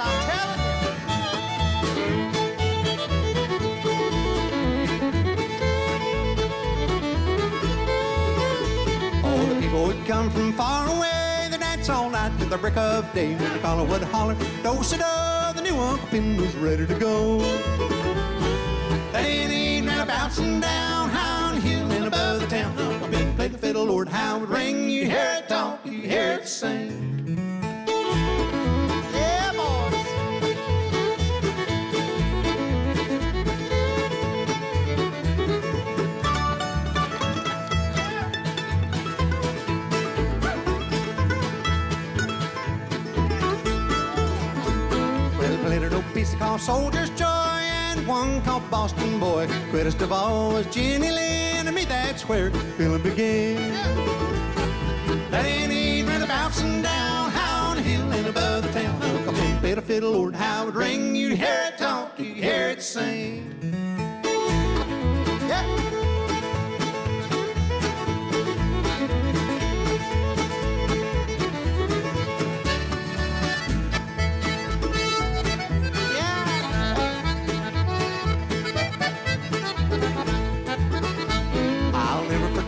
I'm telling you. All the people would come from far away. They dance all night till the break of day. When the caller would holler, do-si-do, the new Uncle Pin was ready to go. That Indian ran a bouncing down Highland Hill and above the town. Uncle Ben played the fiddle, Lord, how it would ring. You hear it talk, you hear it sing. Yeah, boys. Well, played an old piece called Soldier's Joy. One called Boston Boy. Greatest of all was Jenny Lynn, and me, that's where feeling began. That Indian ran a bouncing down Highland Hill and above the town. Uncle Ben played a fiddle, Lord, how it ring. You hear it talk, you hear it sing. Yeah.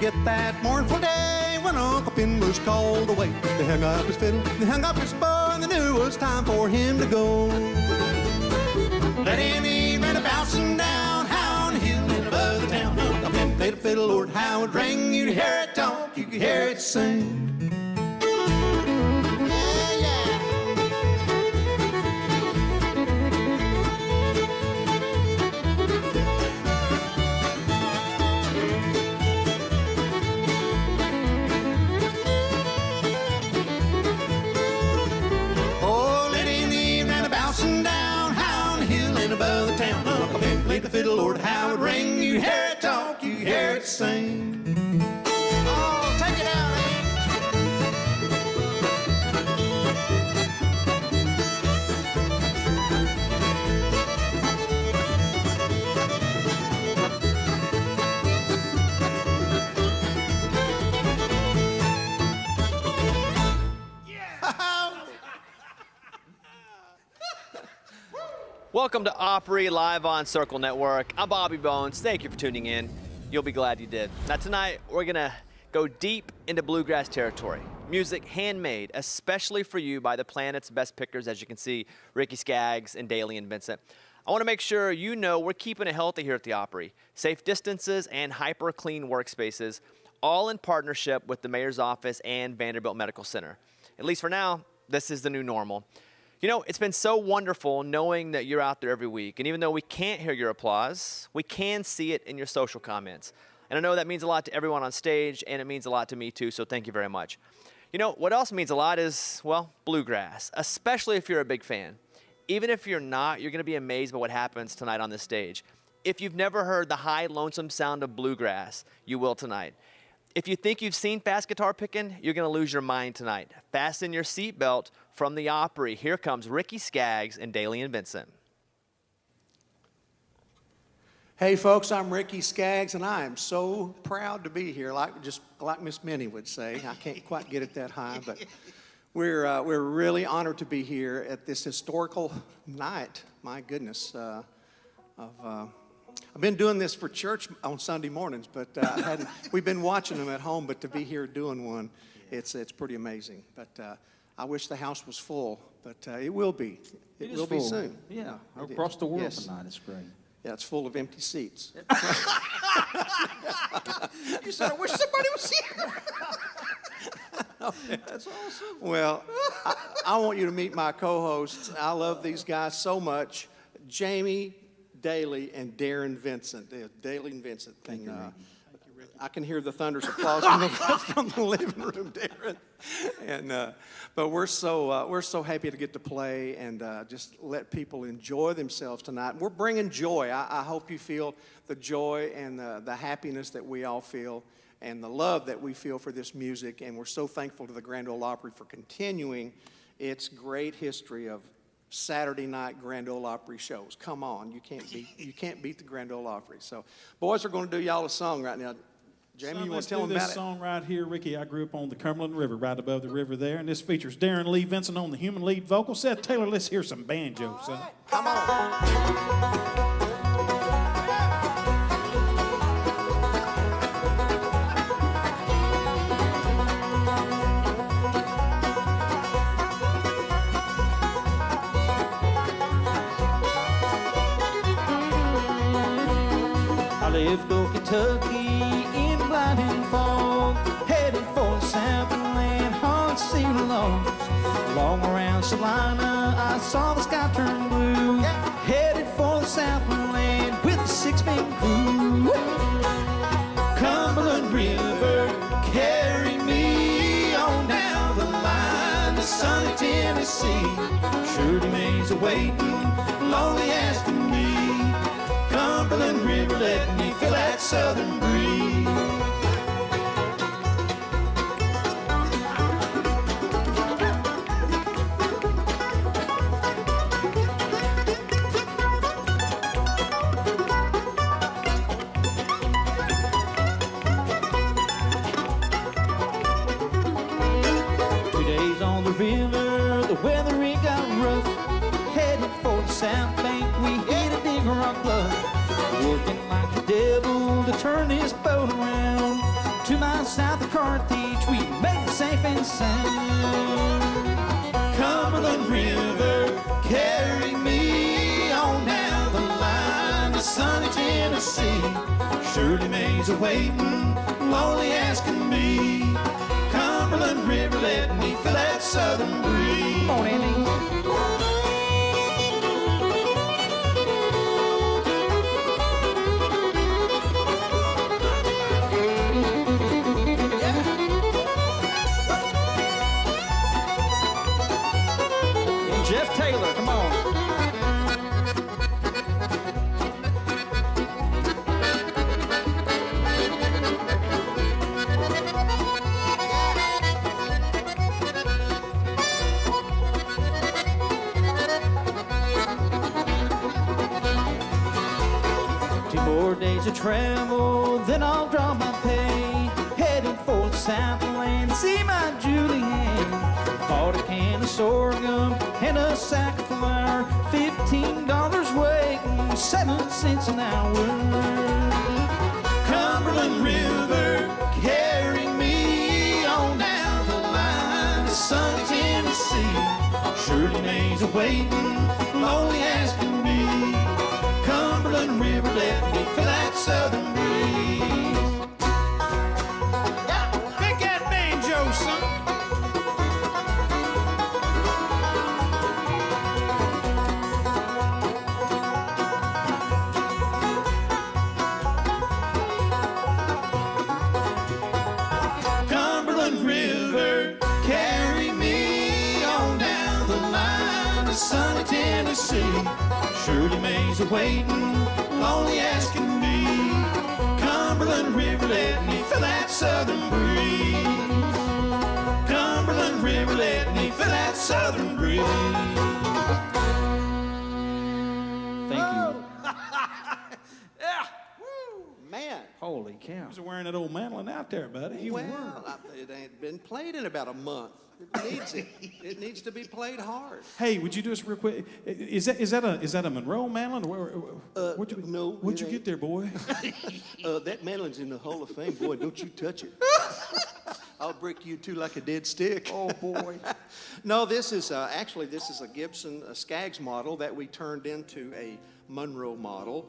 Get that mournful day when Uncle Ben was called away. They hung up his fiddle, they hung up his bow, and they knew it was time for him to go. That Indian ran a bouncing down Highland Hill and above the town. Uncle Ben played a fiddle, Lord, how it ring. You could hear it talk, you could hear it sing. The fiddle, Lord, how it ring. You hear it talk, you hear it sing. Oh, take it out, Welcome to Opry Live on Circle Network. I'm Bobby Bones. Thank you for tuning in. You'll be glad you did. Now tonight, we're going to go deep into bluegrass territory. Music handmade, especially for you by the planet's best pickers, as you can see, Ricky Skaggs and Dailey and Vincent. I want to make sure you know we're keeping it healthy here at the Opry. Safe distances and hyper-clean workspaces, all in partnership with the Mayor's Office and Vanderbilt Medical Center. At least for now, this is the new normal. You know, it's been so wonderful knowing that you're out there every week. And even though we can't hear your applause, we can see it in your social comments. And I know that means a lot to everyone on stage, and it means a lot to me too, so thank you very much. You know, what else means a lot is, well, bluegrass, especially if you're a big fan. Even if you're not, you're going to be amazed by what happens tonight on this stage. If you've never heard the high, lonesome sound of bluegrass, you will tonight. If you think you've seen fast guitar picking, you're going to lose your mind tonight. Fasten your seatbelt. From the Opry, here comes Ricky Skaggs and Dailey and Vincent. Hey folks, I'm Ricky Skaggs, and I am so proud to be here. Like Miss Minnie would say, I can't quite get it that high, but we're really honored to be here at this historical night. My goodness, I've been doing this for church on Sunday mornings, but we've been watching them at home. But to be here doing one, it's pretty amazing. But I wish the house was full, but it will be. It will be soon. Yeah, across the world tonight. It's great. Yeah, it's full of empty seats. You said, I wish somebody was here. That's awesome. Well, I want you to meet my co-hosts. I love these guys so much. Jamie, Dailey, and Darren Vincent. Dailey and Vincent. Thank you, Ricky. I can hear the thunderous applause from the living room, Darren. And but we're so happy to get to play and just let people enjoy themselves tonight. We're bringing joy. I hope you feel the joy and the happiness that we all feel and the love that we feel for this music. And we're so thankful to the Grand Ole Opry for continuing its great history of Saturday night Grand Ole Opry shows. Come on, you can't beat the Grand Ole Opry. So, boys are going to do y'all a song right now. Jamie, Son, you want let's to tell do them about this it? song right here, Ricky. I grew up on the Cumberland River, right above the river there, and this features Dailey Vincent on the human lead vocal. Seth Taylor, let's hear some banjo, son. Come on. I left old Kentucky in blinding fog, headed for the Southland, hard sea logs. Along around Salina, I saw the sky turn blue, headed for the Southland with a six-man crew. Cumberland River, carry me on down the line to sunny Tennessee. Shirley Mae's a-waiting, lonely asking me. Cumberland River, let me feel that southern breeze. 2 days on the river, the weather it got rough. Headed for the South Bank, we hit a big rock bluff. Working like the devil to turn this boat around. 2 miles south of Carthage, we made it safe and sound. Cumberland River, carry me on down the line to sunny Tennessee. Shirley Mae's a-waiting, lonely asking me. Cumberland River, let me feel that southern breeze. Come on, Andy. Jeff Taylor, come on. Two more days of travel, then I'll draw my pay. Headed for the Southland to see my Julianne. Bought a can of sorghum and a sack of flour. $15 weighing 7 cents an hour. Cumberland River, carry me on down the line to sunny Tennessee. Shirley Mae's a-waiting, lonely asking me. Cumberland River, let me feel that southern breeze. Pick that banjo, son. Cumberland River, carry me on down the line to sunny Tennessee. Shirley Mae's a-waiting, lonely asking me. Cumberland River, let me feel that southern breeze. Cumberland River, let me feel that southern breeze. Thank you. Man. Holy cow. You're wearing that old mandolin out there, buddy. Well, it ain't been played in about a month. It needs it. It needs to be played hard. Hey, would you do us real quick? Is that a Monroe mandolin? No, What'd you it get there, boy? That mandolin's in the Hall of Fame, boy. Don't you touch it. I'll break you two like a dead stick. Oh, boy. No, this is actually a Gibson Skaggs model that we turned into a Monroe model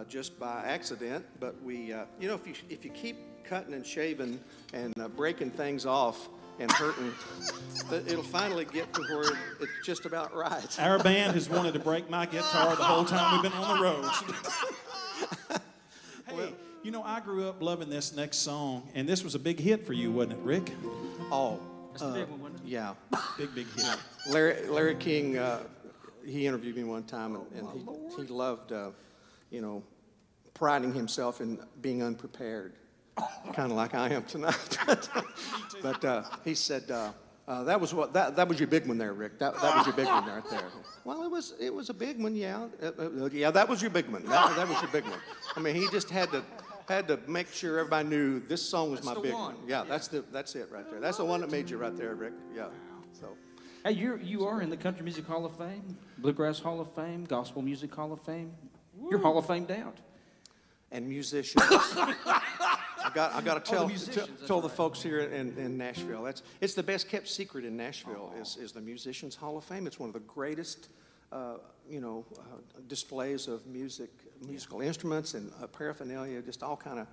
just by accident. But we, if you keep cutting and shaving and breaking things off and hurting, it'll finally get to where it's just about right. Our band has wanted to break my guitar the whole time we've been on the road. Hey, I grew up loving this next song, and this was a big hit for you, wasn't it, Rick? Oh, That's the big one, wasn't it? yeah. Big hit. Larry King, he interviewed me one time, and he loved, priding himself in being unprepared, kind of like I am tonight. but he said that was your big one there, Rick. That was your big one right there. Well, it was a big one, yeah. Yeah, that was your big one. That was your big one. I mean, he just had had to make sure everybody knew this song was That's my the big one. one. Yeah, that's it right there. That's the one that made you right there, Rick. Yeah. So. Hey, you are in the Country Music Hall of Fame, Bluegrass Hall of Fame, Gospel Music Hall of Fame. You're Hall of Famed out. And musicians. I got to musicians, tell the folks here in Nashville. It's the best kept secret in Nashville is the Musicians Hall of Fame. It's one of the greatest, displays of musical instruments and paraphernalia, just all kind of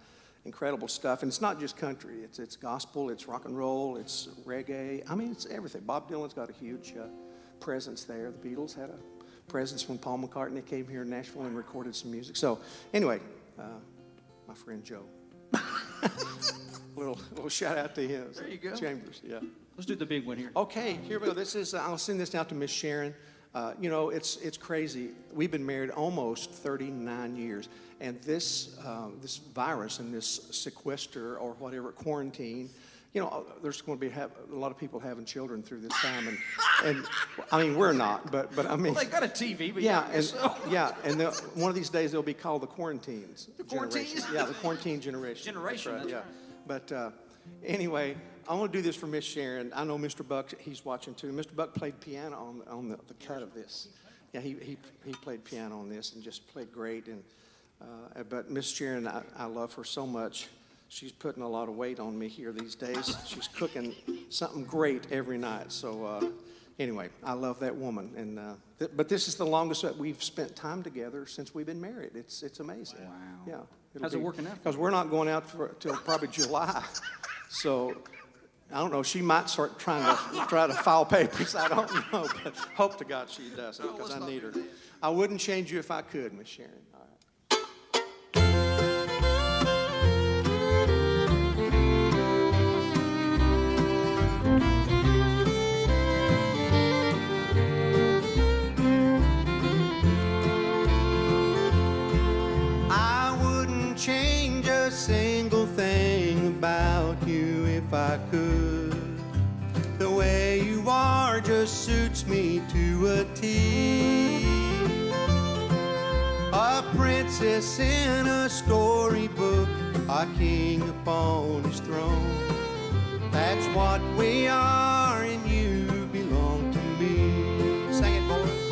incredible stuff. And it's not just country. It's gospel. It's rock and roll. It's reggae. I mean, it's everything. Bob Dylan's got a huge presence there. The Beatles had a presence when Paul McCartney came here in Nashville and recorded some music. So anyway, my friend Joe. little shout out to him. There you go. Chambers, yeah. Let's do the big one here. Okay, here we go. This is, I'll send this out to Miss Sharon. It's crazy. We've been married almost 39 years, and this virus and this sequester or whatever, quarantine, there's going to be a lot of people having children through this time, and I mean, we're not, but I mean. Well, they got a TV, but and one of these days they'll be called the quarantines. The quarantines? Generation. Yeah, the quarantine generation. That's right. But anyway, I want to do this for Miss Sharon. I know Mr. Buck, he's watching too. Mr. Buck played piano on the cut of this. Yeah, he played piano on this and just played great. And but Miss Sharon, I love her so much. She's putting a lot of weight on me here these days. She's cooking something great every night. So anyway, I love that woman. And but this is the longest that we've spent time together since we've been married. It's amazing. Wow. Yeah. How's it working out? Because we're not going out till probably July. So I don't know. She might start trying to file papers. I don't know, but hope to God she doesn't because I need her. I wouldn't change you if I could, Miss Sharon. All right. I wouldn't change a single thing about you if I could. The way you are just suits me to a T. A princess in a storybook, a king upon his throne. That's what we are, and you belong to me. Sing it, boys.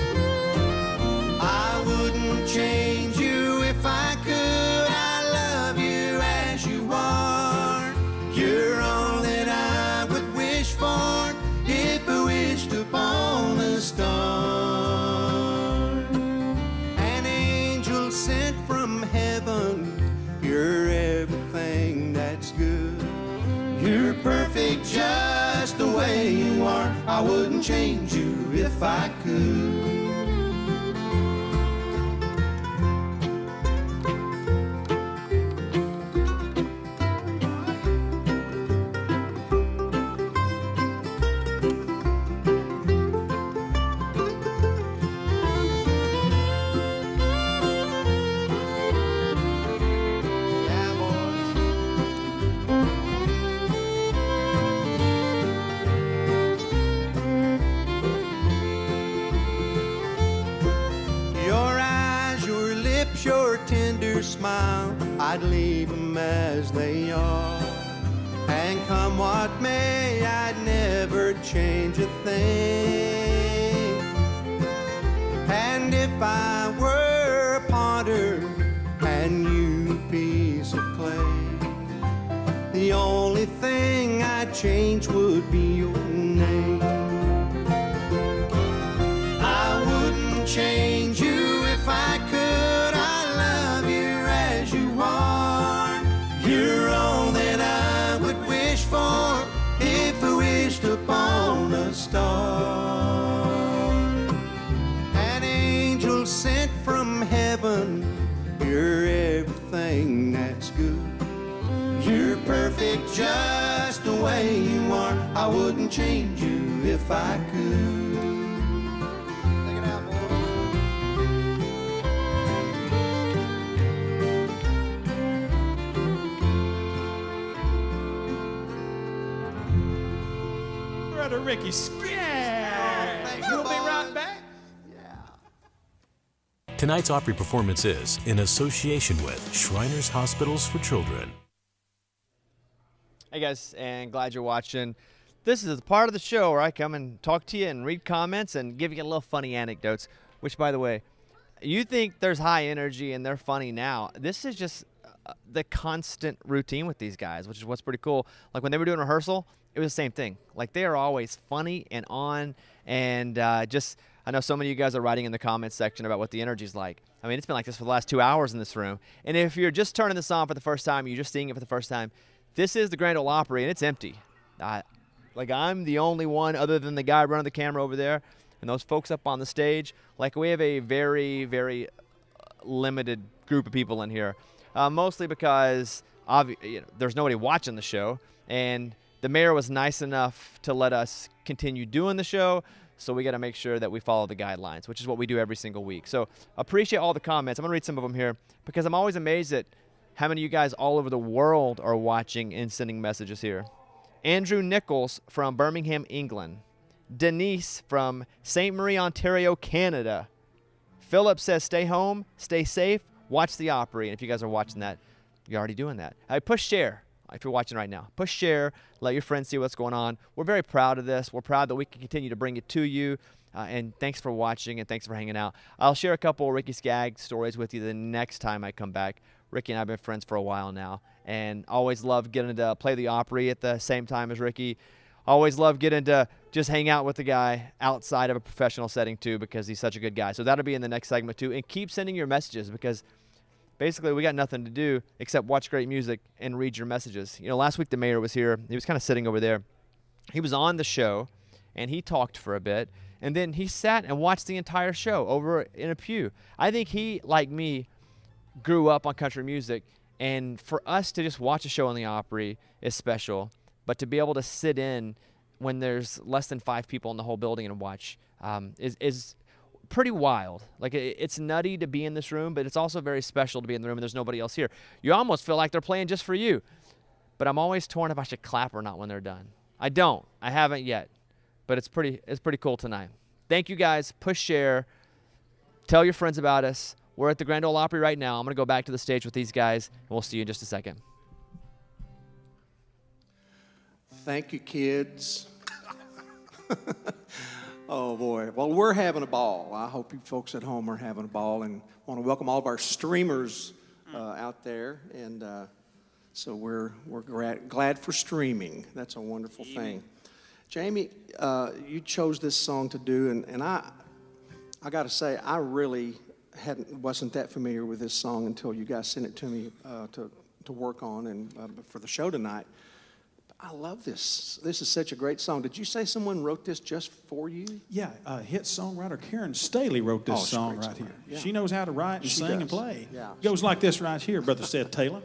I wouldn't change you if I could. I love you as you are. You're all that I would wish for if I wished upon a star. An angel sent from heaven. You're everything that's good. You're perfect just the way you are. I wouldn't change you if I could. Your tender smile, I'd leave them as they are. And come what may, I'd never change a thing. And if I were a potter and you a piece of clay, the only thing I'd change would be your name. I wouldn't change you if I could. You're all that I would wish for if I wished upon a star. An angel sent from heaven. You're everything that's good. You're perfect just the way you are. I wouldn't change you if I could. Take it out, boy. Brother Ricky Skaggs. We'll be right back. Yeah. Tonight's Opry performance is in association with Shriners Hospitals for Children. Hey guys, and glad you're watching. This is the part of the show where I come and talk to you and read comments and give you a little funny anecdotes, which, by the way, you think there's high energy and they're funny now. This is just the constant routine with these guys, which is what's pretty cool. Like when they were doing rehearsal, it was the same thing. Like they are always funny and on, and just I know so many of you guys are writing in the comments section about what the energy's like. I mean, it's been like this for the last 2 hours in this room. And if you're just turning this on for the first time, you're just seeing it for the first time, this is the Grand Ole Opry, and it's empty. Like I'm the only one other than the guy running the camera over there and those folks up on the stage. Like we have a very, very limited group of people in here, mostly because there's nobody watching the show, and the mayor was nice enough to let us continue doing the show, so we got to make sure that we follow the guidelines, which is what we do every single week. So appreciate all the comments. I'm going to read some of them here because I'm always amazed at how many of you guys all over the world are watching and sending messages here. Andrew Nichols from Birmingham, England. Denise from St. Marie, Ontario, Canada. Philip says, stay home, stay safe, watch the Opry. And if you guys are watching that, you're already doing that. Push share if you're watching right now. Push share. Let your friends see what's going on. We're very proud of this. We're proud that we can continue to bring it to you. And thanks for watching and thanks for hanging out. I'll share a couple of Ricky Skaggs stories with you the next time I come back. Ricky and I have been friends for a while now, and always love getting to play the Opry at the same time as Ricky. Always love getting to just hang out with the guy outside of a professional setting too, because he's such a good guy. So that'll be in the next segment too. And keep sending your messages, because basically we got nothing to do except watch great music and read your messages. You know, last week the mayor was here. He was kind of sitting over there. He was on the show, and he talked for a bit, and then he sat and watched the entire show over in a pew. I think he, like me, grew up on country music, and for us to just watch a show on the Opry is special, but to be able to sit in when there's less than 5 people in the whole building and watch is pretty wild. Like it's nutty to be in this room, but it's also very special to be in the room and there's nobody else here. You almost feel like they're playing just for you, but I'm always torn if I should clap or not when they're done. I haven't yet, but it's pretty cool tonight. Thank you guys. Push share. Tell your friends about us. We're at the Grand Ole Opry right now. I'm going to go back to the stage with these guys, and we'll see you in just a second. Thank you, kids. Oh, boy. Well, we're having a ball. I hope you folks at home are having a ball, and want to welcome all of our streamers out there. And so we're glad for streaming. That's a wonderful thing. Jamie, you chose this song to do, and I got to say, I really wasn't that familiar with this song until you guys sent it to me to work on and for the show tonight. I love this. This is such a great song. Did you say someone wrote this just for you? Yeah, hit songwriter Karen Staley wrote this song right here. Yeah. She knows how to write and sing and play. Yeah. It goes like this right here, Brother Seth Taylor.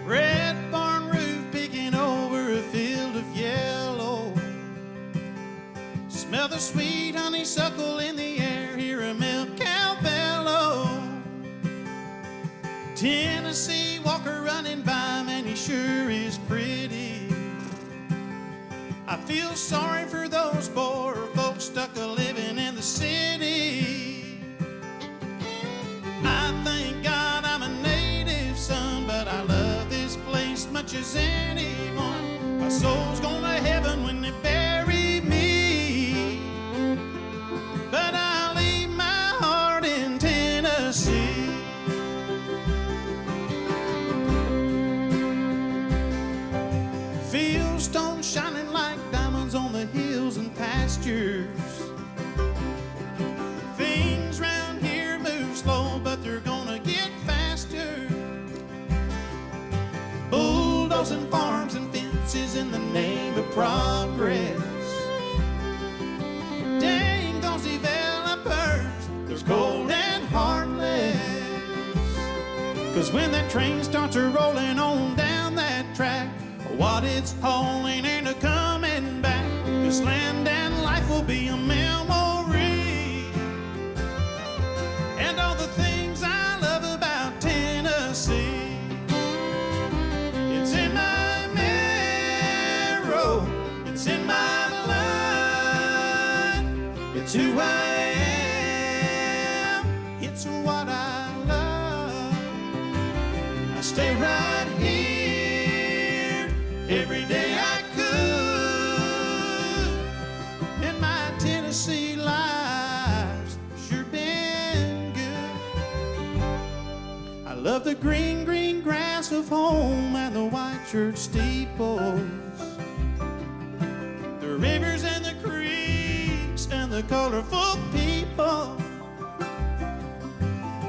Red barn roof picking over a field of yellow. Smell the sweet honeysuckle in the air. Hear a milk cow bellow. Tennessee Walker running by, man, he sure is pretty. I feel sorry for those poor folks stuck a-living in the city. I thank God I'm a native son, but I love this place much as anyone. My soul's going to heaven when they bury me, but I'll leave my heart in Tennessee. Fieldstones shining like diamonds on the hills and pastures. Things round here move slow, but they're gonna get faster. Bulldozing farms and fences in the name of progress. Dang those developers, they're cold and heartless. 'Cause when that train starts rolling on down that track, what it's hauling ain't a coming back. This land and life will be a memory. And all the things I love about Tennessee, it's in my marrow, it's in my blood. It's who I am. It's what I love. I stay right here every day I could. And my Tennessee life's sure been good. I love the green, green grass of home and the white church steeples, the rivers and the creeks and the colorful people.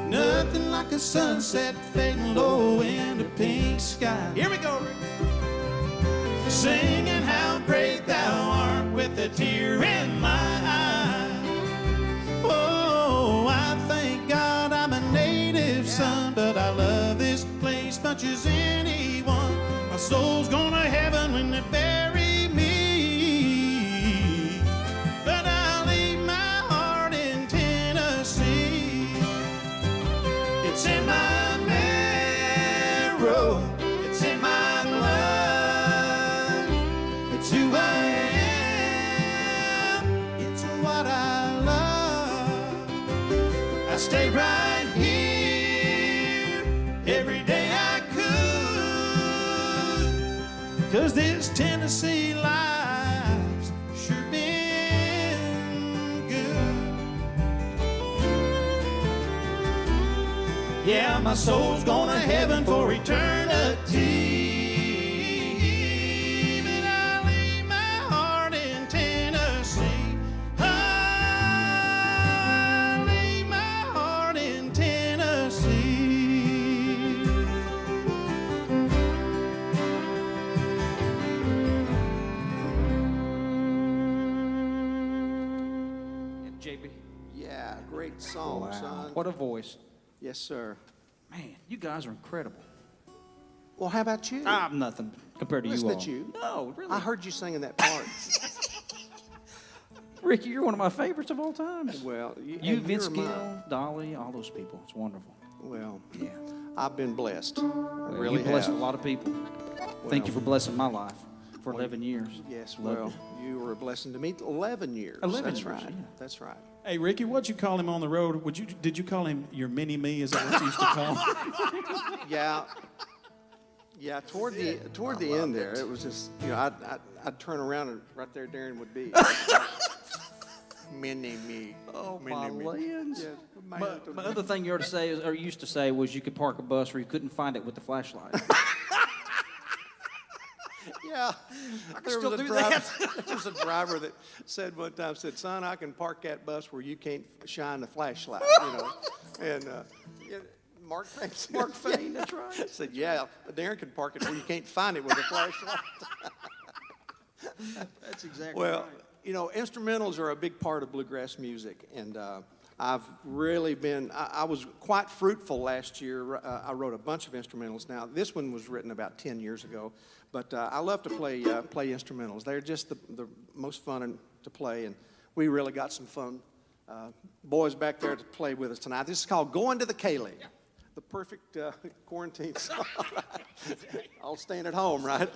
Nothing like a sunset fading low in a pink sky. Here we go, Rick. Singing how great thou art with a tear in my eye. Oh, I thank God I'm a native son, but I love this place much as anyone. My soul's going to heaven when they bury me, but I'll leave my heart in Tennessee. It's in my marrow, it's in my blood. It's who I am, it's what I love. I stay right here every day I could, 'cause this Tennessee life's sure been good. Yeah, my soul's going to heaven for eternity, but I leave my heart in Tennessee. I leave my heart in Tennessee. JB. Yeah, great song, son. What a voice. Yes, sir. Man, you guys are incredible. Well, how about you? I'm nothing compared to you Listen all. at you. No, really. I heard you singing that part. Ricky, you're one of my favorites of all time. Well, You, and Vince you're mine. Gill, Dolly, all those people. It's wonderful. Well, Yeah. I've been blessed. I Well, really you blessed have. a lot of people. Thank you for blessing my life for 11 years. Yes, Love well, you were a blessing to me. 11 years. 11 That's years, right. yeah. That's right. Hey, Ricky, what'd you call him on the road? Did you call him your mini-me? Is that what you used to call him? Yeah. Yeah, toward the end there, it was just, you know, I'd turn around and right there Darren would be. Mini me. Oh, Mini my me. lands. Yeah, My other thing you ought to say is, or used to say was you could park a bus where you couldn't find it with the flashlight. Yeah. There still was a do driver, that. there was a driver that said one time, son, I can park that bus where you can't shine the flashlight, you know. And yeah, Mark Fain. Mark Fain, that's right. Said, yeah, Darren can park it where you can't find it with a flashlight. That's exactly Well, you know, instrumentals are a big part of bluegrass music, and I've really been, I was quite fruitful last year. I wrote a bunch of instrumentals. Now, this one was written about 10 years ago, but I love to play instrumentals. They're just the most fun to play, and we really got some fun boys back there to play with us tonight. This is called Going to the Kaylee, the perfect quarantine song. All staying at home, right?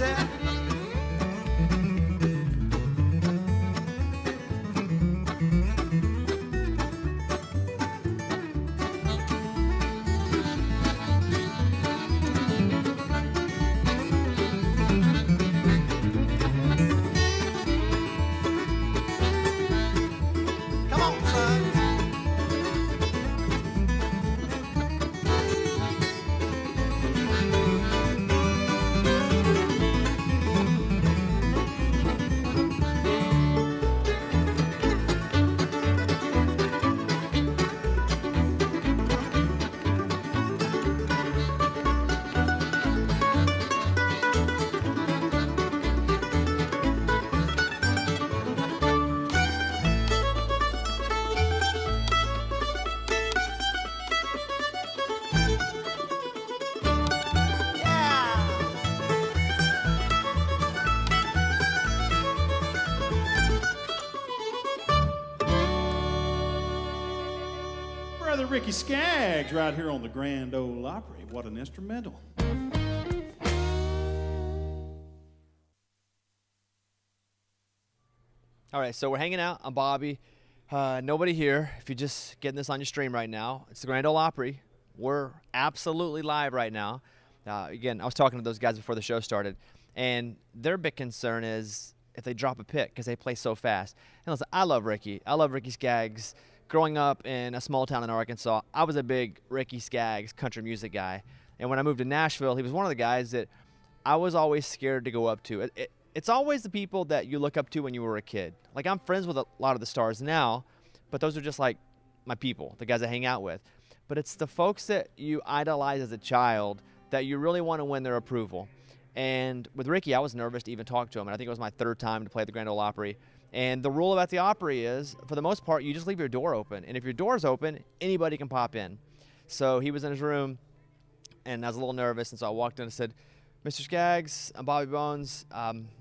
said. Come on, son. Brother Ricky Skaggs right here on the Grand Ole Opry. What an instrumental. All right, so we're hanging out. I'm Bobby. Nobody here. If you're just getting this on your stream right now, it's the Grand Ole Opry. We're absolutely live right now. Again, I was talking to those guys before the show started, and their big concern is if they drop a pick because they play so fast. And listen, I love Ricky. I love Ricky Skaggs. Growing up in a small town in Arkansas, I was a big Ricky Skaggs country music guy. And when I moved to Nashville, he was one of the guys that I was always scared to go up to. It's always the people that you look up to when you were a kid. Like, I'm friends with a lot of the stars now, but those are just like my people, the guys I hang out with. But it's the folks that you idolize as a child that you really want to win their approval. And with Ricky, I was nervous to even talk to him. And I think it was my third time to play at the Grand Ole Opry. And the rule about the Opry is, for the most part, you just leave your door open. And if your door's open, anybody can pop in. So he was in his room, and I was a little nervous. And so I walked in and said, Mr. Skaggs, I'm Bobby Bones.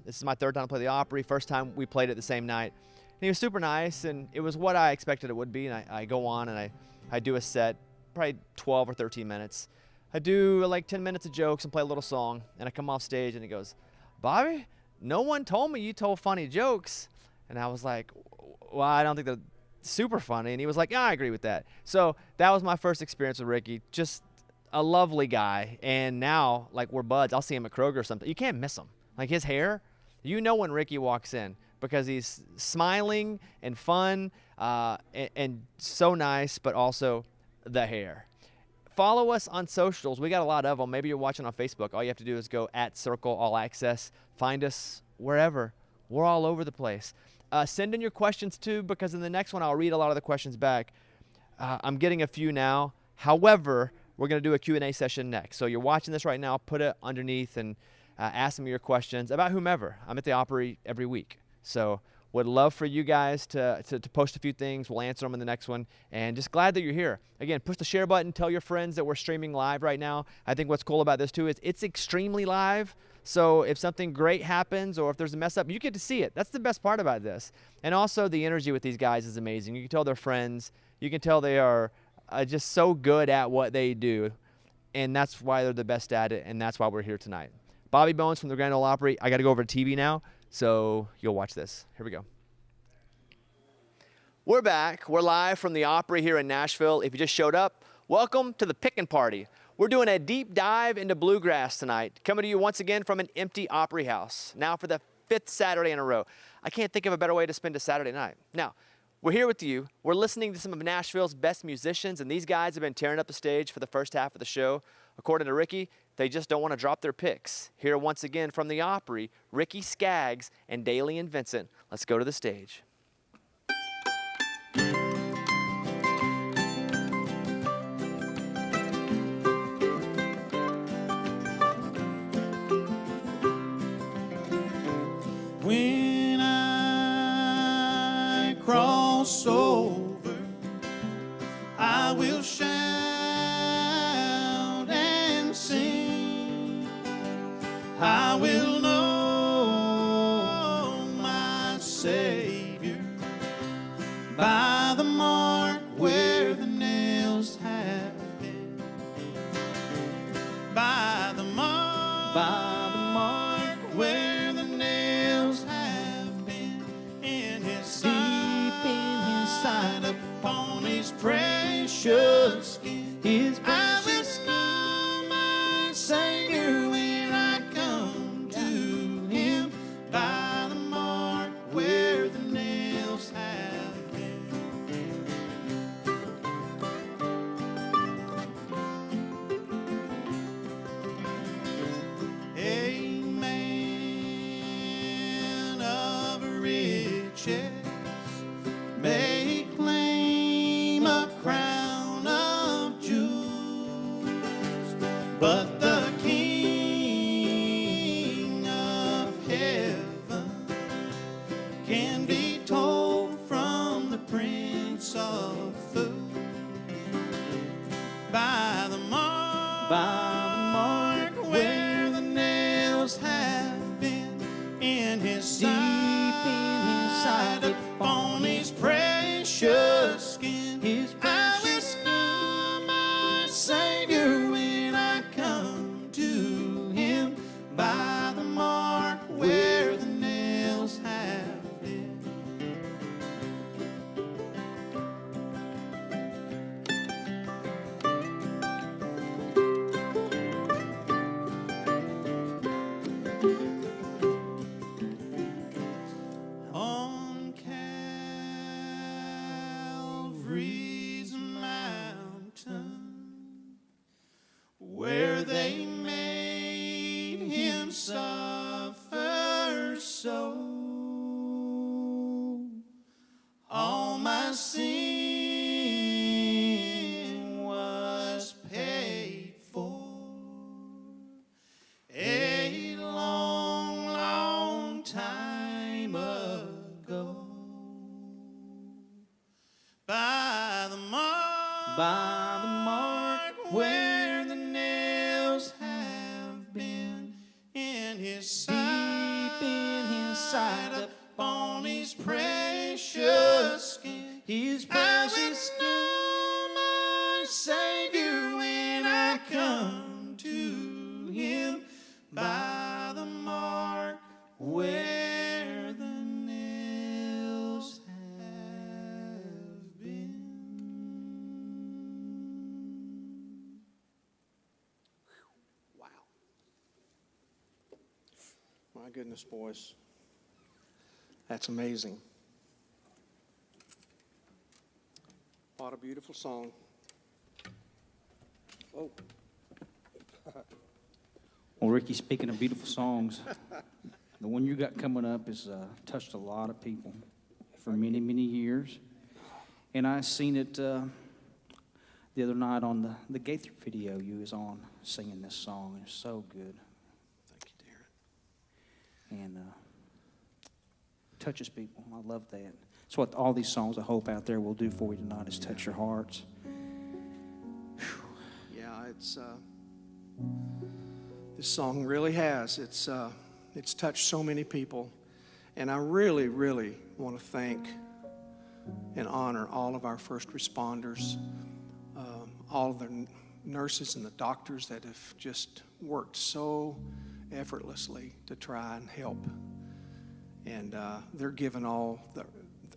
This is my third time to play the Opry. First time we played it the same night. And he was super nice, and it was what I expected it would be. And I go on, and I do a set, probably 12 or 13 minutes. I do like 10 minutes of jokes and play a little song. And I come off stage, and he goes, Bobby, no one told me you told funny jokes. And I was like, well, I don't think they're super funny. And he was like, yeah, I agree with that. So that was my first experience with Ricky. Just a lovely guy. And now, like, we're buds. I'll see him at Kroger or something. You can't miss him. Like, his hair, you know when Ricky walks in because he's smiling and fun and so nice, but also the hair. Follow us on socials. We got a lot of them. Maybe you're watching on Facebook. All you have to do is go @Circle All Access. Find us wherever. We're all over the place. Send in your questions, too, because in the next one, I'll read a lot of the questions back. I'm getting a few now. However, we're going to do a Q&A session next. So you're watching this right now. Put it underneath and ask me your questions about whomever. I'm at the Opry every week. So would love for you guys to post a few things. We'll answer them in the next one. And just glad that you're here. Again, push the share button. Tell your friends that we're streaming live right now. I think what's cool about this, too, is it's extremely live. So if something great happens or if there's a mess up, you get to see it. That's the best part about this. And also the energy with these guys is amazing. You can tell they're friends. You can tell they are just so good at what they do. And that's why they're the best at it, and that's why we're here tonight. Bobby Bones from the Grand Ole Opry. I got to go over to TV now, so you'll watch this. Here we go. We're back. We're live from the Opry here in Nashville. If you just showed up, welcome to the Pickin' Party. We're doing a deep dive into bluegrass tonight, coming to you once again from an empty Opry house, now for the 5th Saturday in a row. I can't think of a better way to spend a Saturday night. Now, we're here with you. We're listening to some of Nashville's best musicians, and these guys have been tearing up the stage for the first half of the show. According to Ricky, they just don't want to drop their picks. Here once again from the Opry, Ricky Skaggs and Dailey Vincent. Let's go to the stage. When I cross over, I will shout and sing. I will know my Savior by the mark where the nails have been. By the mark skin. His I precious will know my Savior when I come to Him by the mark where the nails have been. A man of riches may claim a crown of jewels, but the King of heaven can be told from the Prince of Fools by the mark where the nails have been in His side, deep in His side, upon His precious skin. His precious I will know my Savior when I come to Him by the mark where the nails have been. On Calvary's mountain, where they made Him suffer so, all my sin was paid for. A long, long time ago, by the mark where the nails have been in His side, deep in His side, upon His precious skin. His I precious will know my Savior when I come to Him by the mark where the nails have been. Wow. My goodness, boys. That's amazing. What a beautiful song. Oh, Well, Ricky, speaking of beautiful songs, the one you got coming up has touched a lot of people for many, many years. And I seen it the other night on the Gaither video you was on singing this song. And it's so good. thank you, Darren. And touches people. I love that. It's what all these songs I hope out there will do for you tonight is touch your hearts. Yeah, this song really has. It's touched so many people, and I really, really want to thank and honor all of our first responders, all of the nurses and the doctors that have just worked so effortlessly to try and help, and they're giving all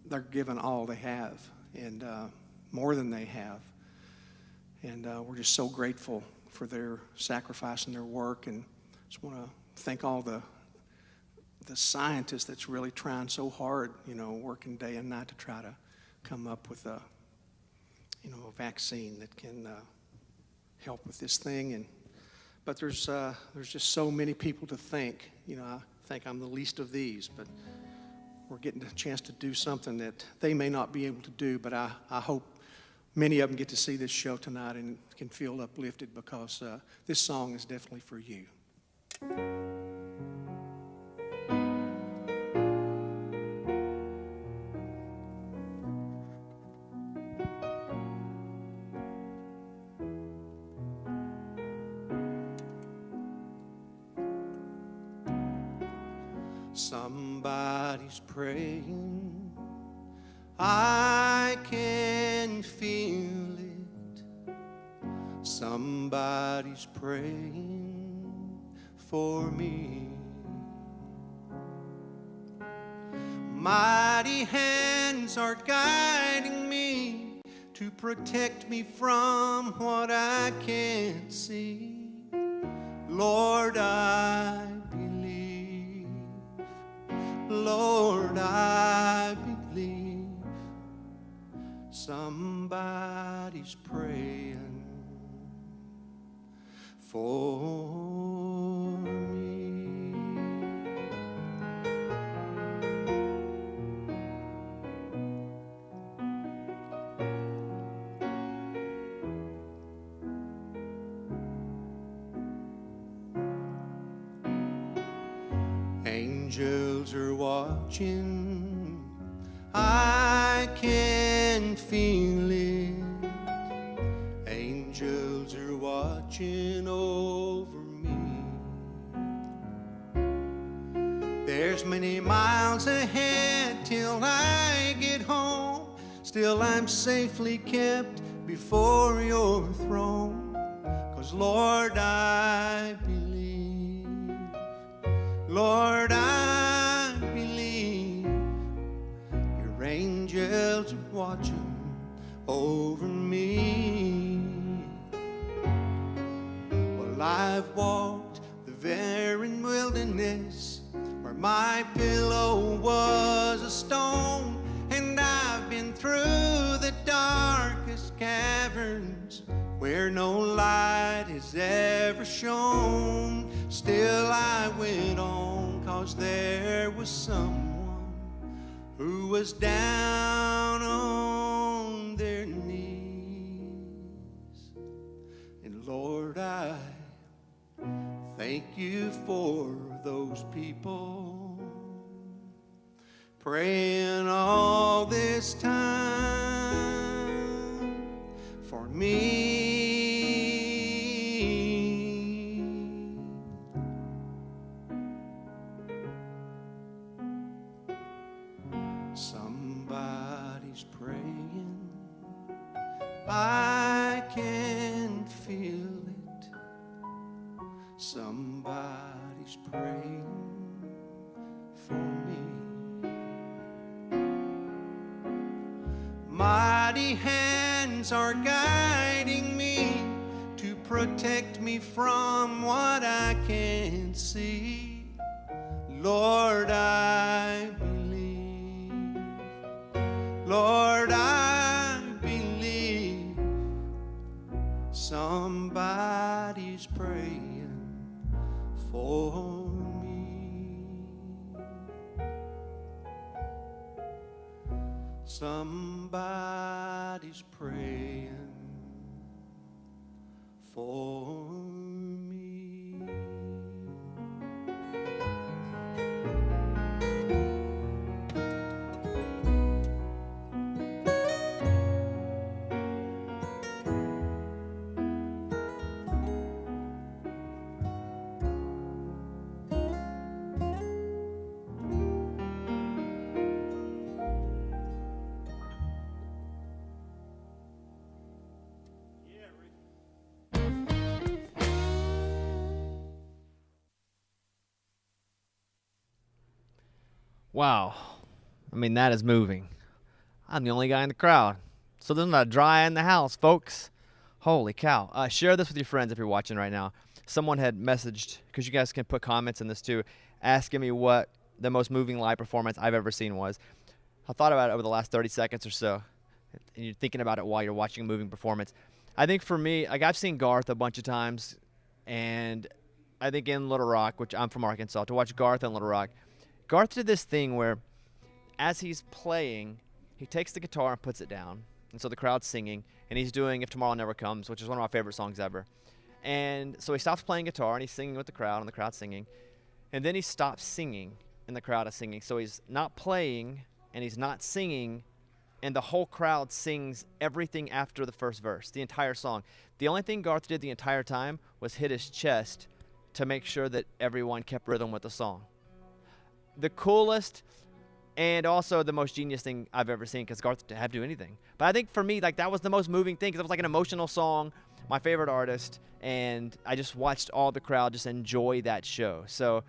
they have, and more than they have. And we're just so grateful for their sacrifice and their work. And just want to thank all the scientists that's really trying so hard, working day and night to try to come up with a vaccine that can help with this thing. But there's just so many people to thank. I think I'm the least of these, but we're getting a chance to do something that they may not be able to do. But I hope many of them get to see this show tonight and can feel uplifted, because this song is definitely for you. Somebody's praying, I can feel it. Somebody's praying for me. Mighty hands are guiding me to to protect me from what I can't see. Lord, I believe. Lord, I believe somebody's praying for me. Angels are watching, I can feel it. Angels are watching over me. There's many miles ahead till I get home. Still I'm safely kept before your throne. 'Cause Lord, I believe. Lord, I believe your angels are watching over me. Well, I've walked the very wilderness where my pillow was a stone, and I've been through the darkest caverns where no light has ever shone. Still I went on, 'cause there was someone who was down on their knees. And Lord, I thank you for those people praying all this time for me. Somebody's praying, I can feel it. Somebody's praying for me. Mighty hands are guiding me to protect me from what I can't see. Lord, I believe. Lord, I believe somebody's praying for me. Somebody's praying for me. Wow. I mean, that is moving. I'm the only guy in the crowd. So there's not a dry eye in the house, folks. Holy cow. Share this with your friends if you're watching right now. Someone had messaged, because you guys can put comments in this too, asking me what the most moving live performance I've ever seen was. I thought about it over the last 30 seconds or so. And you're thinking about it while you're watching a moving performance. I think for me, like I've seen Garth a bunch of times, and I think in Little Rock, which I'm from Arkansas, to watch Garth in Little Rock, Garth did this thing where as he's playing, he takes the guitar and puts it down. And so the crowd's singing, and he's doing If Tomorrow Never Comes, which is one of my favorite songs ever. And so he stops playing guitar, and he's singing with the crowd, and the crowd's singing. And then he stops singing, and the crowd is singing. So he's not playing, and he's not singing, and the whole crowd sings everything after the first verse, the entire song. The only thing Garth did the entire time was hit his chest to make sure that everyone kept rhythm with the song. The coolest and also the most genius thing I've ever seen, because Garth didn't have to do anything. But I think for me, like, that was the most moving thing, because it was like an emotional song, my favorite artist, and I just watched all the crowd just enjoy that show. So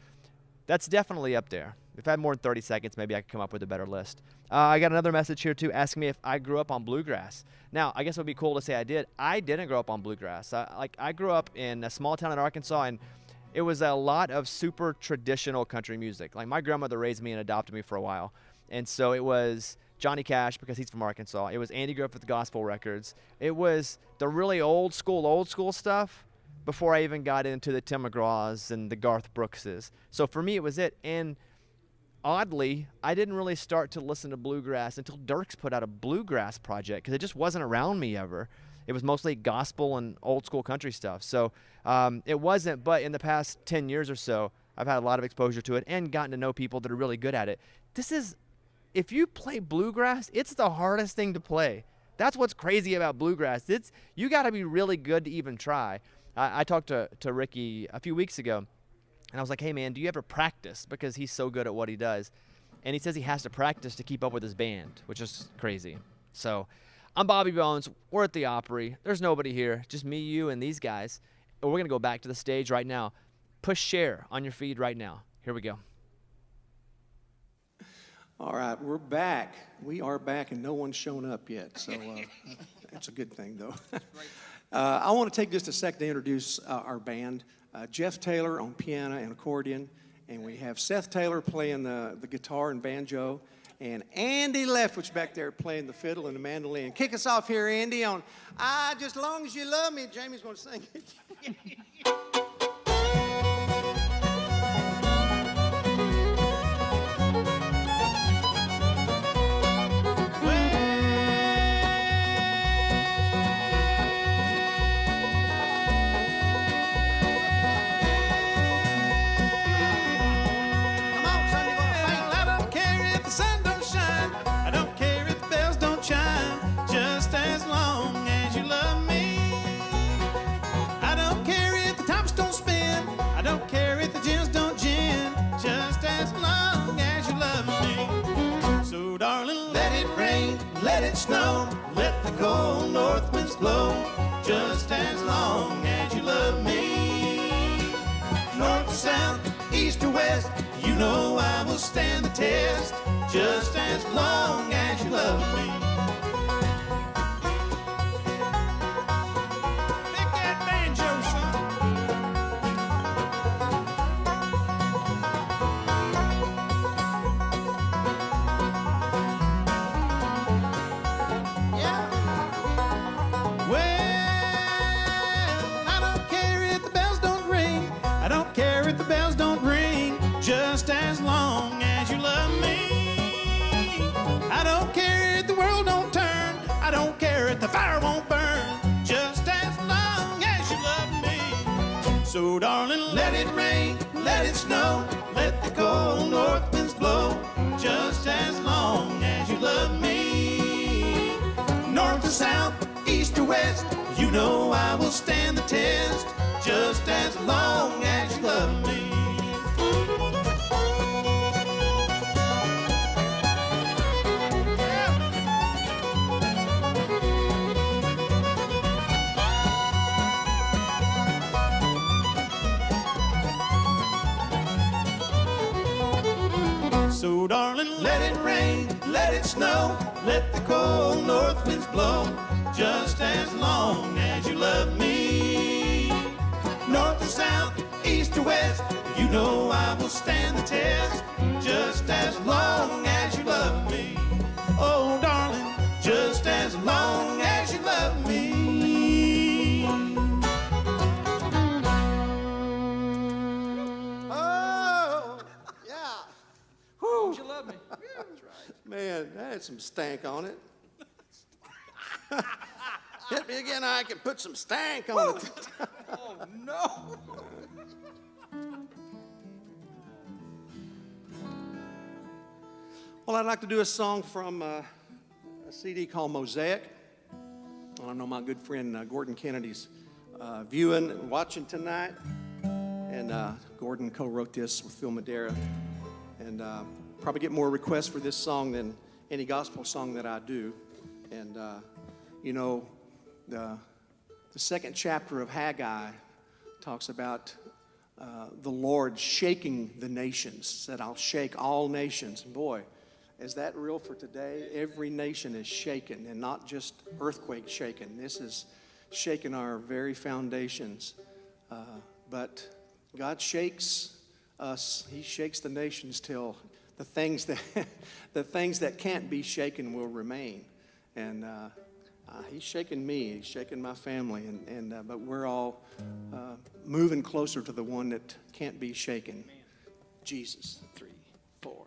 that's definitely up there. If I had more than 30 seconds, maybe I could come up with a better list. I got another message here, too, asking me if I grew up on bluegrass. Now, I guess it would be cool to say I did. I didn't grow up on bluegrass. I grew up in a small town in Arkansas, and it was a lot of super traditional country music. Like, my grandmother raised me and adopted me for a while. And so it was Johnny Cash, because he's from Arkansas. It was Andy Griffith gospel records. It was the really old school stuff before I even got into the Tim McGraws and the Garth Brookses. So for me, it was it. And oddly, I didn't really start to listen to bluegrass until Dirks put out a bluegrass project, because it just wasn't around me ever. It was mostly gospel and old school country stuff. So it wasn't, but in the past 10 years or so, I've had a lot of exposure to it and gotten to know people that are really good at it. If you play bluegrass, it's the hardest thing to play. That's what's crazy about bluegrass. You got to be really good to even try. I talked to Ricky a few weeks ago, and I was like, hey, man, do you ever practice? Because he's so good at what he does. And he says he has to practice to keep up with his band, which is crazy. So I'm Bobby Bones. We're at the Opry. There's nobody here, just me, you, and these guys. And we're going to go back to the stage right now. Push share on your feed right now. Here we go. All right, we're back. We are back, and no one's shown up yet, so that's a good thing, though. I want to take just a second to introduce our band. Jeff Taylor on piano and accordion, and we have Seth Taylor playing the guitar and banjo, and Andy Leftwich back there playing the fiddle and the mandolin. Kick us off here, Andy, on Just Long As You Love Me. Jamie's going to sing it. Snow, let the cold north winds blow, just as long as you love me. North to south, east to west, you know I will stand the test, just as long as you love me. Pick that banjo, son. Just as long as you love me. I don't care if the world don't turn. I don't care if the fire won't burn. Just as long as you love me. So darling, let it rain, let it snow, let the cold north winds blow. Just as long as you love me. North to south, east to west, you know I will stand the test. Just as long as you love me. So darling, let it rain, let it snow, let the cold north winds blow, just as long as you love me. North to south, east to west, you know I will stand the test, just as long as you love me. Oh darling, just as long as you love me. Oh, yeah. Whew. You love me. Man, that had some stank on it. Hit me again, I can put some stank on it. Oh, no. Well, I'd like to do a song from a CD called Mosaic. Well, I know my good friend Gordon Kennedy's viewing and watching tonight. And Gordon co-wrote this with Phil Madera. And probably get more requests for this song than any gospel song that I do. And, you know, the second chapter of Haggai talks about the Lord shaking the nations, said, I'll shake all nations. And boy, is that real for today? Every nation is shaken, and not just earthquake shaken. This is shaking our very foundations. But God shakes us. He shakes the nations till the things that can't be shaken will remain. And He's shaking me. He's shaking my family. But we're all moving closer to the one that can't be shaken. Jesus. 3, 4.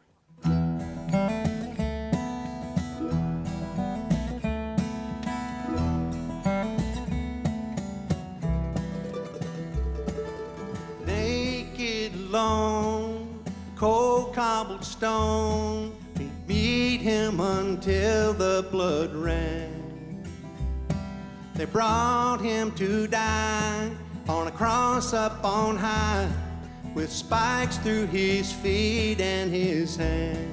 Naked, alone, cold cobbled stone, we beat him until the blood ran. They brought him to die on a cross up on high, with spikes through his feet and his hands.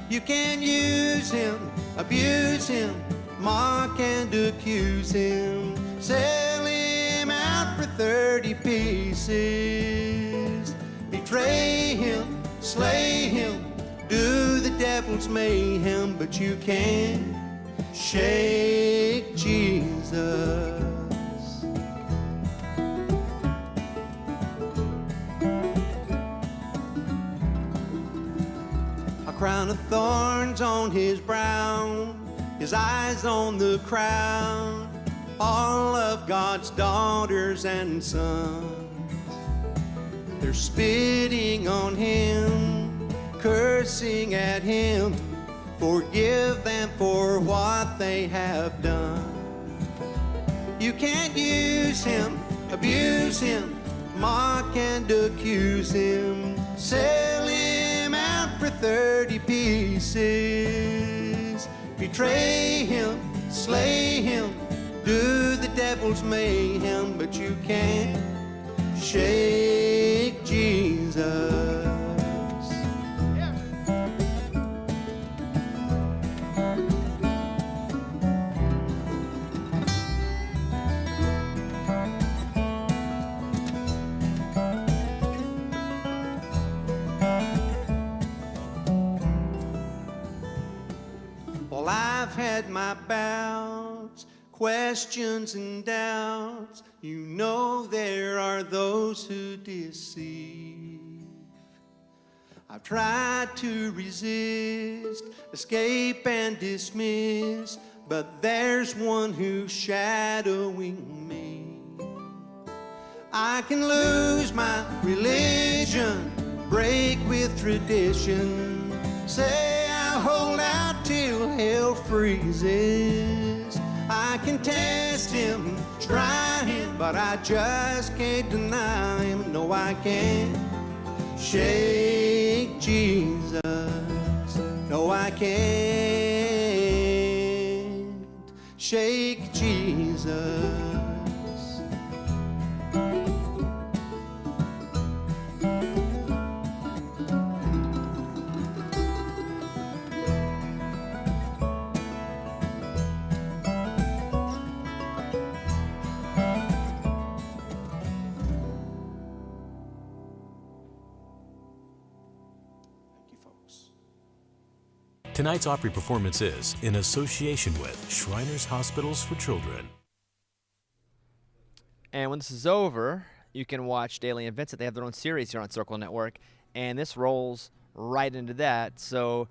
You can use him, abuse him, mock and accuse him, sell him out for 30 pieces, betray him, slay him, do the devil's mayhem, but you can't shake Jesus. A crown of thorns on his brow, his eyes on the crowd, all of God's daughters and sons. They're spitting on him, cursing at him, forgive them for what they have done. You can't use him, abuse him, mock and accuse him, sell him out for 30 pieces, betray him, slay him, do the devil's mayhem, but you can't shake Jesus. Well, I've had my bouts, questions and doubts. You know there are those who deceive. I've tried to resist, escape and dismiss, but there's one who's shadowing me. I can lose my religion, break with tradition, say I'll hold out till hell freezes. I can test him, try him, but I just can't deny him. No, I can't shake Jesus. No, I can't shake Jesus. Tonight's Opry performance is in association with Shriners Hospitals for Children. And when this is over, you can watch Dailey and Vincent. They have their own series here on Circle Network, and this rolls right into that. So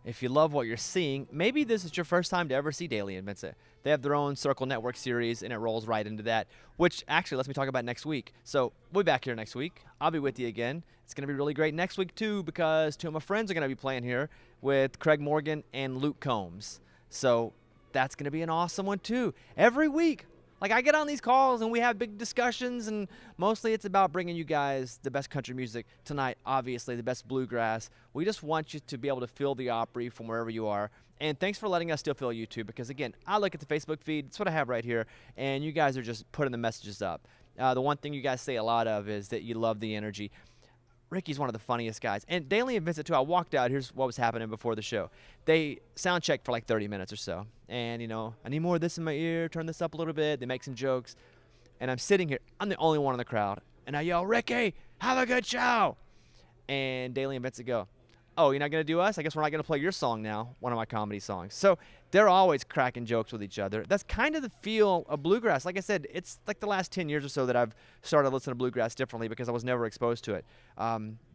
if you love what you're seeing, maybe this is your first time to ever see Dailey and Vincent. They have their own Circle Network series, and it rolls right into that, which actually lets me talk about next week. So we'll be back here next week. I'll be with you again. It's going to be really great next week, too, because two of my friends are going to be playing here with Craig Morgan and Luke Combs. So that's going to be an awesome one, too. Every week, like, I get on these calls, and we have big discussions, and mostly it's about bringing you guys the best country music. Tonight, obviously, the best bluegrass. We just want you to be able to feel the Opry from wherever you are. And thanks for letting us still feel you, too, because, again, I look at the Facebook feed. It's what I have right here, and you guys are just putting the messages up. The one thing you guys say a lot of is that you love the energy. Ricky's one of the funniest guys. And Dailey and Vincent, too. I walked out. Here's what was happening before the show. They sound checked for like 30 minutes or so. And, you know, I need more of this in my ear. Turn this up a little bit. They make some jokes. And I'm sitting here. I'm the only one in the crowd. And I yell, Ricky, have a good show. And Dailey and Vincent go, oh, you're not going to do us? I guess we're not going to play your song now, one of my comedy songs. So they're always cracking jokes with each other. That's kind of the feel of bluegrass. Like I said, it's like the last 10 years or so that I've started listening to bluegrass differently because I was never exposed to it.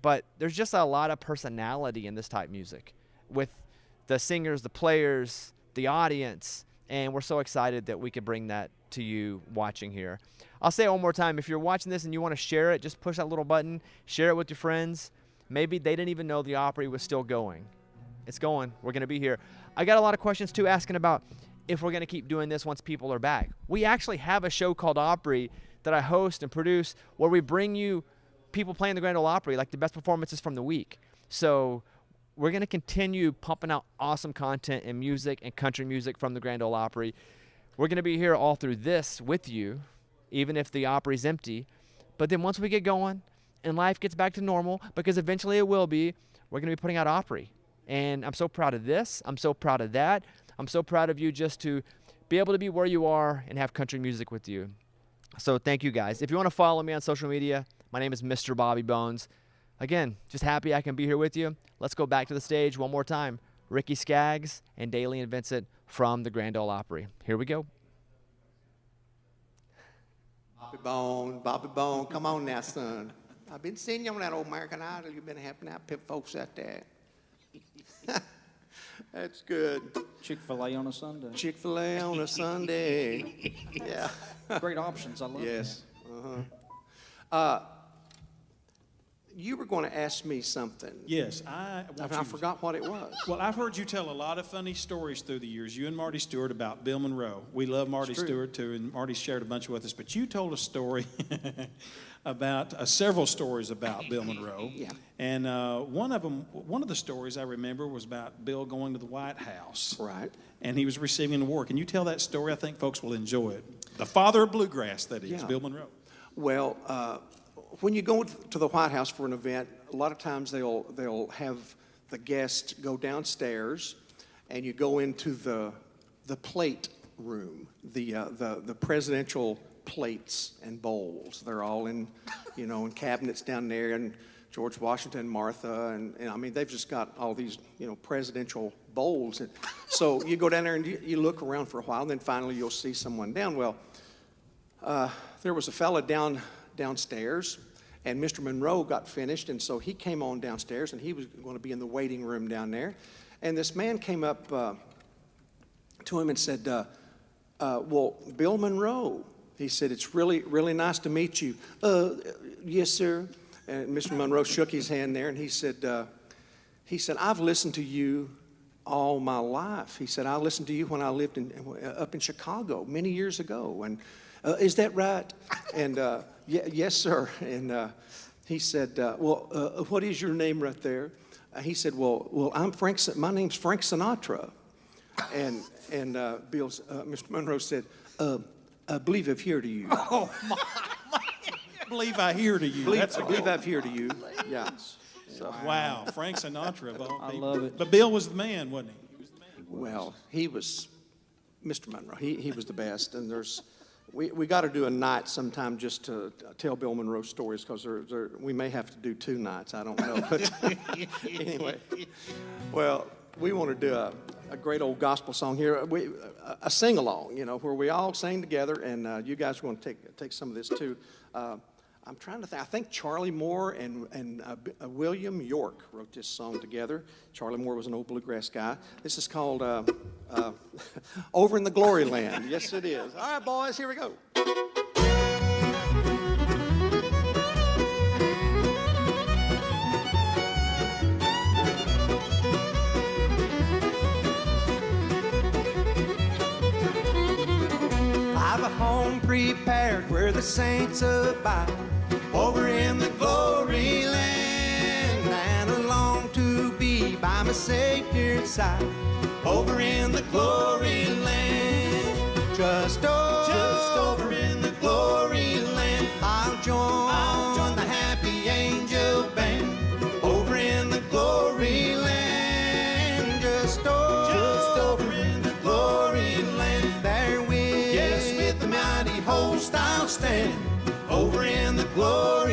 But there's just a lot of personality in this type music with the singers, the players, the audience, and we're so excited that we could bring that to you watching here. I'll say it one more time. If you're watching this and you want to share it, just push that little button, share it with your friends. Maybe they didn't even know the Opry was still going. It's going. We're going to be here. I got a lot of questions, too, asking about if we're going to keep doing this once people are back. We actually have a show called Opry that I host and produce where we bring you people playing the Grand Ole Opry, like the best performances from the week. So we're going to continue pumping out awesome content and music and country music from the Grand Ole Opry. We're going to be here all through this with you, even if the Opry's empty. But then once we get going, and life gets back to normal, because eventually it will be, we're going to be putting out Opry. And I'm so proud of this. I'm so proud of that. I'm so proud of you just to be able to be where you are and have country music with you. So thank you, guys. If you want to follow me on social media, my name is Mr. Bobby Bones. Again, just happy I can be here with you. Let's go back to the stage one more time. Ricky Skaggs and Dailey and Vincent from the Grand Ole Opry. Here we go. Bobby Bone, come on now, son. I've been seeing you on that old American Idol. You've been helping out pip folks out there. That's good. Chick-fil-A on a Sunday. Chick-fil-A on a Sunday. Yeah. Great options. I love Yes. You were going to ask me something. Yes, I forgot what it was. Well, I've heard you tell a lot of funny stories through the years, you and Marty Stewart, about Bill Monroe. We love Marty Stewart, too, and Marty shared a bunch with us. But you told a story about several stories about Bill Monroe. Yeah. And one of the stories I remember was about Bill going to the White House. Right. And he was receiving an award. Can you tell that story? I think folks will enjoy it. The father of bluegrass, that is, Yeah. Bill Monroe. Well, when you go to the White House for an event, a lot of times they'll have the guests go downstairs, and you go into the plate room, the presidential plates and bowls. They're all in cabinets down there, and George Washington, Martha, and I mean they've just got all these presidential bowls. And so you go down there and you look around for a while, and then finally you'll see someone down. Well, there was a fella downstairs, and Mr. Monroe got finished, and so he came on downstairs, and he was going to be in the waiting room down there. And this man came up to him and said, well, Bill Monroe. He said, it's really, really nice to meet you. Yes, sir. And Mr. Monroe shook his hand there, and he said, I've listened to you all my life. He said, I listened to you when I lived up in Chicago many years ago. And is that right? And yes, sir. And he said, well, what is your name right there? He said, well, I'm Frank. My name's Frank Sinatra. And Mr. Monroe said, I believe I've heard of you. Oh, my. Believe I hear to you. I believe I've heard of you. Yeah. So, wow, Frank Sinatra of all people. I love it. But Bill was the man, wasn't he? well, he was Mr. Monroe. He was the best. And we got to do a night sometime just to tell Bill Monroe stories, because we may have to do 2 nights. I don't know. But anyway, well, we want to do a great old gospel song here, a sing-along, where we all sing together, and you guys are going to take some of this too. I'm trying to think. I think Charlie Moore and William York wrote this song together. Charlie Moore was an old bluegrass guy. This is called Over in the Glory Land. Yes, it is. All right, boys, here we go. I've a home prepared where the saints abide, over in the glory land, and I long to be by my Savior's side, over in the glory land. Just over in the glory land, I'll join the happy angel band, over in the glory land. Just over in the glory land, there with the mighty host I'll stand, over in the glory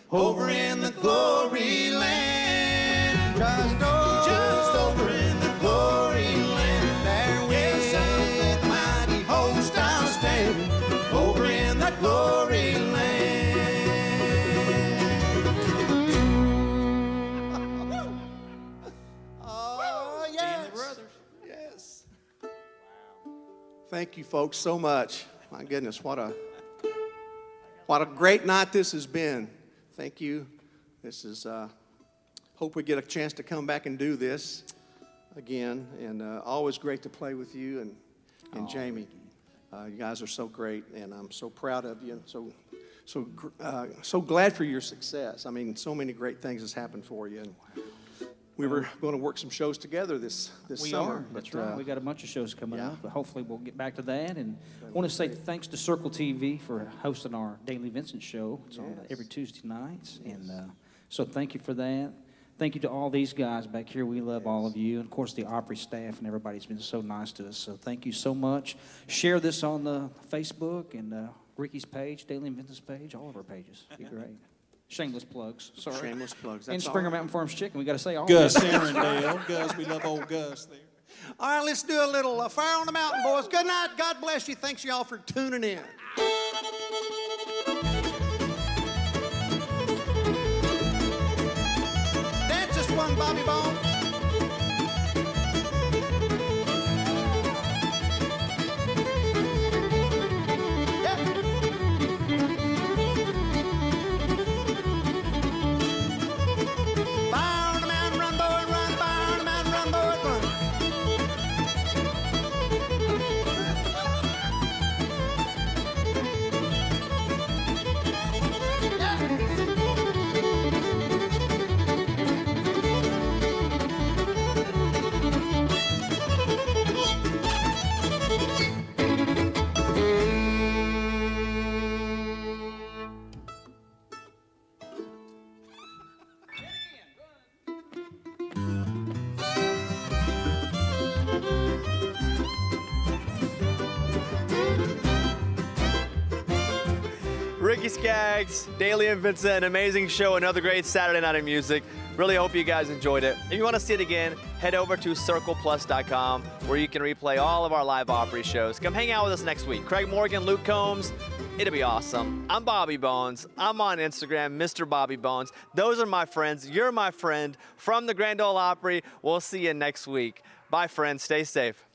over in the glory land. Just over in the glory land. There yes, with mighty host I'll stand, over in the glory land. Oh, yes. Yes. Thank you, folks, so much. My goodness, what a great night this has been. Thank you. This is, hope we get a chance to come back and do this again. And always great to play with you and Jamie. You guys are so great, and I'm so proud of you, and so glad for your success. I mean, so many great things has happened for you. And we were going to work some shows together this summer. That's right. We got a bunch of shows coming up, but hopefully we'll get back to that. And I want to say thanks to Circle TV for hosting our Dailey Vincent show. It's on every Tuesday nights, and so thank you for that. Thank you to all these guys back here. We love all of you, and of course the Opry staff and everybody's been so nice to us. So thank you so much. Share this on the Facebook and Ricky's page, Dailey Vincent's page, all of our pages. It'd be great. Shameless plugs. Sorry. Shameless plugs. And That's Springer all right. Mountain Farms Chicken. We got to say all Gus that. Arendale. Gus, we love old Gus there. All right, let's do a little Fire on the Mountain, boys. Good night. God bless you. Thanks, y'all, for tuning in. That's just one Bobby Bone. Fire on the mountain, run, boy, run. Fire on the mountain, run, boy, run. Ricky Skaggs, Dailey and Vincent, an amazing show, another great Saturday night of music. Really hope you guys enjoyed it. If you want to see it again, head over to circleplus.com where you can replay all of our live Opry shows. Come hang out with us next week. Craig Morgan, Luke Combs, it'll be awesome. I'm Bobby Bones. I'm on Instagram, Mr. Bobby Bones. Those are my friends. You're my friend from the Grand Ole Opry. We'll see you next week. Bye, friends. Stay safe.